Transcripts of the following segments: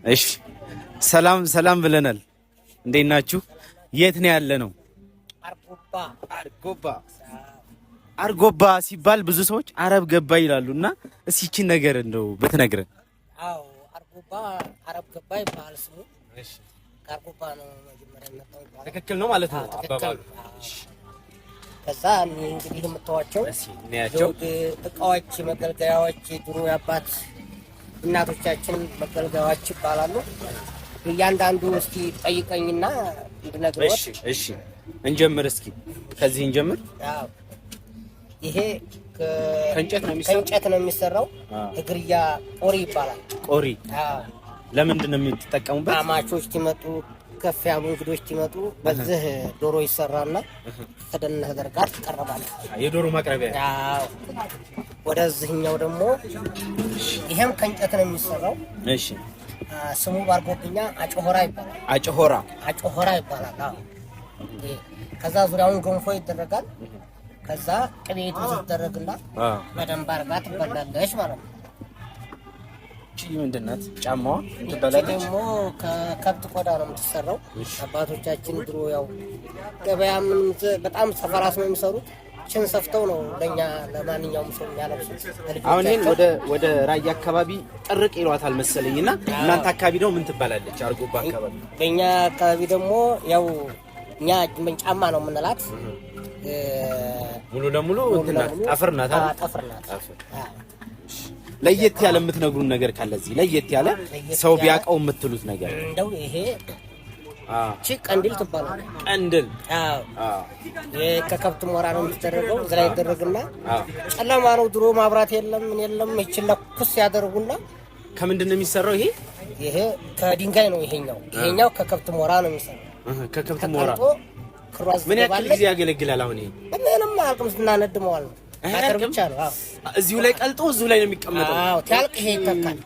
እሺ ሰላም ሰላም ብለናል። እንዴት ናችሁ? የት ነው ያለ ነው? አርጎባ ሲባል ብዙ ሰዎች አረብ ገባ ይላሉና እስኪ ይቺን ነገር እንደው ብትነግረን። አዎ አርጎባ አረብ ገባ ይባላል ስሙ። እሺ አርጎባ ነው መጀመሪያ መጣው ይባላል። ትክክል ነው ማለት ነው አባባሉ። ከዛ እንግዲህ የምታዋቸው እቃዎች መገልገያዎች ድሮ ያባት እናቶቻችን መገልገያዎች ይባላሉ። እያንዳንዱ እስኪ ጠይቀኝና እንድነግረው። እሺ እንጀምር እስኪ ከዚህ እንጀምር። አዎ ይሄ ከእንጨት ነው የሚሰራው። እግርያ ቆሪ ይባላል። ቆሪ ለምንድን ነው የምትጠቀሙበት? አማቾች ሲመጡ ከፍ ያሉ እንግዶች ሲመጡ በዚህ ዶሮ ይሰራና ተደነ ተደርጋ ትቀርባለች። የዶሮ ማቅረቢያ። አዎ ወደዚህኛው ደግሞ ይሄም ከእንጨት ነው የሚሰራው። እሺ ስሙ ባርጎብኛ አጮሆራ ይባላል። አጮሆራ ይባላል። አዎ ከዛ ዙሪያውን ገንፎ ይደረጋል። ከዛ ቅቤ ይደረግና በደንብ አድርጋ ትበላለች ማለት ነው። እቺ ምንድን ናት? ጫማዋ ትበላለች። ደግሞ ከከብት ቆዳ ነው የምትሰራው። አባቶቻችን ድሮ ያው ገበያ ምን በጣም ሰፈራስ ነው የሚሰሩት። ችን ሰፍተው ነው ለኛ ለማንኛውም ሰው የሚያለብሱት። አሁን ይሄን ወደ ራያ አካባቢ ጥርቅ ይሏታል መሰለኝና እናንተ አካባቢ ደግሞ ምን ትባላለች? አርጎባ አካባቢ። በእኛ አካባቢ ደግሞ ያው እኛ ጫማ ነው የምንላት። ሙሉ ለሙሉ ጠፍር ናት። ጠፍር ናት። ለየት ያለ የምትነግሩን ነገር ካለ እዚህ ለየት ያለ ሰው ቢያውቀው የምትሉት ነገር እንደው ይሄ ቀንድል ትባላለች። ቀንድል ከከብት ሞራ ነው የምትደረገው። እዛ ላይ ይደረግና ጨለማ ነው ድሮ ማብራት የለም ምን የለም። ይችላ ኩስ ያደርጉና ከምንድን ነው የሚሰራው? ይሄ ከድንጋይ ነው። ይሄኛው ከከብት ሞራ ነው የሚሰራው። ከከብት ሞራ ምን ያክል ጊዜ ያገለግላል? አሁን ይሄ ምንም አልቅም ስናነድመዋል ነው አጥር ብቻ ነው። እዚሁ ላይ ቀልጦ እዚሁ ላይ ነው የሚቀመጠው። አዎ ታልቅ ይሄ ይተካል።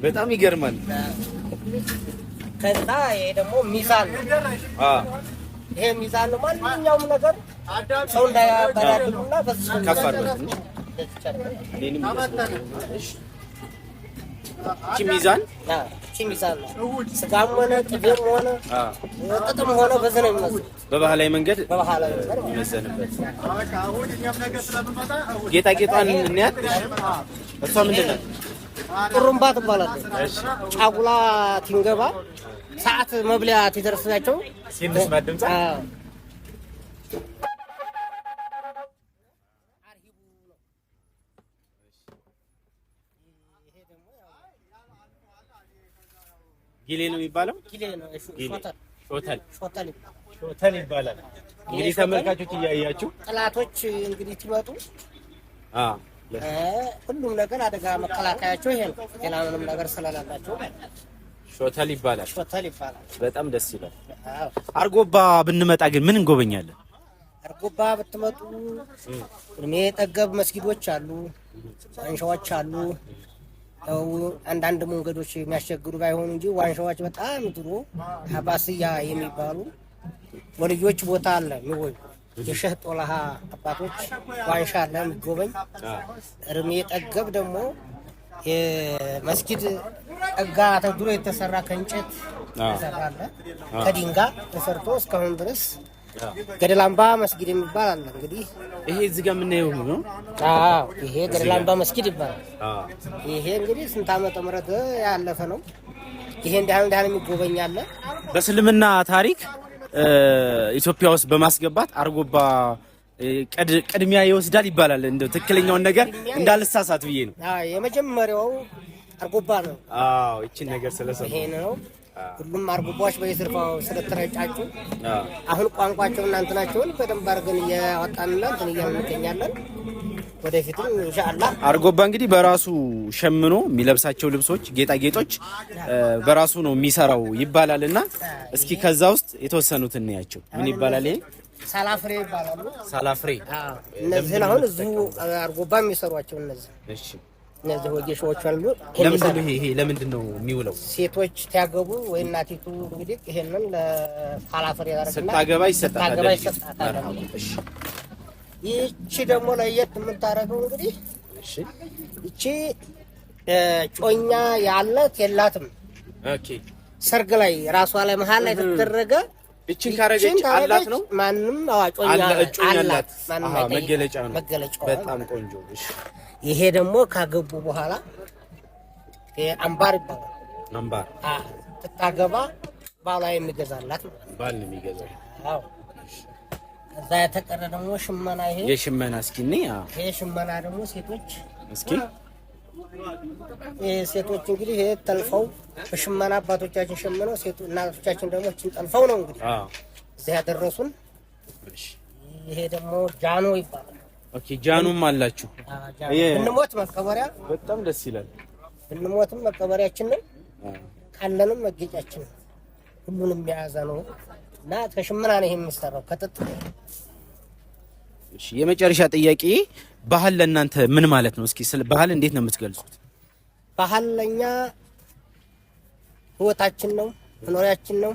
በጣም ይገርማል። ከዛ ይሄ ደግሞ ሚዛን ነው። ይሄ ሚዛን ነው። ማንኛውም ነገር ሰው እንዳያበላብሉና በዚህ ከፋር ነው። እቺ ሚዛን ነው። ስጋም ሆነ ቅቤም ሆነ ጥጥም ሆነ በዚህ ነው የሚመዘነው። በባህላዊ መንገድ የሚመዘንበት ጌጣጌጧን እንያት። እሷ ምንድን ናት? ጥሩምባ ትባላለች። ጫጉላ ትንገባ ሰዓት መብለያ ትደርስናቸው ሲንስ ማድምጻ ጊሌ ነው የሚባለው። ጊሌ ነው። ሾተል ይባላል። እንግዲህ ተመልካቾች እያያችሁ ጥላቶች እንግዲህ ሲመጡ ሁሉም ነገር አደጋ መከላከያቸው ይሄ ነው። ሌላ ምንም ነገር ስለሌላቸው ሾተል ይባላል። በጣም ደስ ይላል። አርጎባ ብንመጣ ግን ምን እንጎበኛለን? አርጎባ ብትመጡ እድሜ ጠገብ መስጊዶች አሉ፣ ዋንሻዎች አሉ። አንዳንድ መንገዶች የሚያስቸግሩ ባይሆኑ እንጂ ዋንሻዎች በጣም ድሮ አባስያ የሚባሉ ወልጆች ቦታ አለ የሚወዩ የሸህ ጦላሃ አባቶች ዋንሻ አለ የሚጎበኝ። እድሜ ጠገብ ደግሞ የመስጊድ ጠጋ ተድሮ የተሰራ ከእንጨት ተሰራለ ከድንጋይ ተሰርቶ እስካሁን ድረስ ገደላምባ መስጊድ የሚባል አለ። እንግዲህ ይሄ እዚህ ጋር የምናየው ነው። ይሄ ገደላምባ መስጊድ ይባላል። ይሄ እንግዲህ ስንት ዓመተ ምህረት ያለፈ ነው። ይሄ እንዳን የሚጎበኝ አለ። በእስልምና ታሪክ ኢትዮጵያ ውስጥ በማስገባት አርጎባ ቅድሚያ ይወስዳል ይባላል። እንደው ትክክለኛውን ነገር እንዳልሳሳት ብዬ ነው። የመጀመሪያው አርጎባ ነው። እቺን ነገር ስለሰማ ይሄ ነው። ሁሉም አርጎባዎች በየስርፋው ስለተረጫጩ አሁን ቋንቋቸው እናንተናቸውን በደንብ አድርገን እያወጣንና እንትን እያልን እንገኛለን። ወደፊትም ኢንሻአላህ አርጎባ እንግዲህ በራሱ ሸምኖ የሚለብሳቸው ልብሶች፣ ጌጣጌጦች በራሱ ነው የሚሰራው ይባላልና እስኪ ከዛ ውስጥ የተወሰኑትን እንያቸው። ምን ይባላል? ይሄ ሳላፍሬ ይባላሉ። ሳላፍሬ እነዚህን አሁን እዚሁ አርጎባ የሚሰሯቸው እነዚህ። እሺ እነዚህ ወጌሾች አሉ። ለምንድን ነው የሚውለው? ሴቶች ሲያገቡ ወይ እናቲቱ እንግዲህ ይሄንን ለሳላፍሬ ያደርግና ስታገባ ይሰጣታል። እሺ ይቺ ደግሞ ለየት የምታረገው እንግዲህ እሺ ይቺ ጮኛ ያለት የላትም ኦኬ ሰርግ ላይ ራሷ ላይ መሃል ላይ ተደረገ። እቺን ካረገች አላት ነው ማንም አዋጮኛ አላት። አሃ መገለጫ ነው። በጣም ቆንጆ። እሺ ይሄ ደግሞ ካገቡ በኋላ አምባር ይባላል። አምባር ተታገባ ባሏ የሚገዛላት ባል ነው የሚገዛው። አዎ እዛ የተቀረ ደግሞ ሽመና። ይሄ የሽመና እስኪኔ ይሄ ሽመና ደግሞ ሴቶች እስኪ ሴቶች እንግዲህ ይሄ ጠልፈው በሽመና አባቶቻችን ሸምነው ሴቱ እናቶቻችን ደግሞ እቺን ጠልፈው ነው እንግዲህ እዚህ ያደረሱን። ይሄ ደግሞ ጃኖ ይባላል። ኦኬ ጃኖም አላችሁ። ብንሞት መቀበሪያ በጣም ደስ ይላል። ብንሞትም መቀበሪያችን ነው፣ ካለንም መጌጫችን ነው። ሁሉንም የያዘ ነው እና ከሽመና ነው የሚሰራው ከጥጥ። እሺ የመጨረሻ ጥያቄ ባህል ለእናንተ ምን ማለት ነው? እስኪ ስለ ባህል እንዴት ነው የምትገልጹት? ባህል ለኛ ህይወታችን ነው፣ መኖሪያችን ነው፣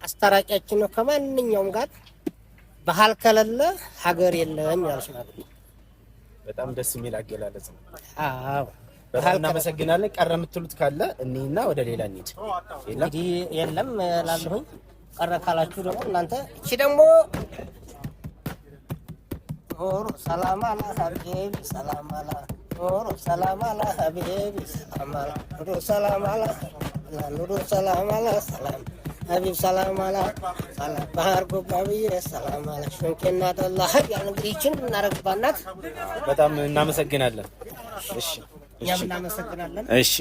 አስታራቂያችን ነው ከማንኛውም ጋር። ባህል ከሌለ ሀገር የለም ያልሽ ማለት ነው። በጣም ደስ የሚል አገላለጽ ነው። አዎ በጣም እናመሰግናለን። ቀረ የምትሉት ካለ እኔና ወደ ሌላ እንሂድ። እንግዲህ የለም እላለሁኝ። ቀረ ካላችሁ ደግሞ እናንተ እቺ ደግሞ ኑሩ ሰላም አላ ሀቢቢ ሰላም አላ ኑሩ ሰላም አላ ሀቢቢ ሰላም አላ ኑሩ ሰላም አላ ኑሩ ሰላም አላ ሰላም ሀቢብ ሰላም አላ ሰላም ባህር ጎባብዬ ሰላም አላ ሽንቄና ደላ ያን እንግዲህ ይችን እናረግባናት። በጣም እናመሰግናለን። እሺ እኛም እናመሰግናለን። እሺ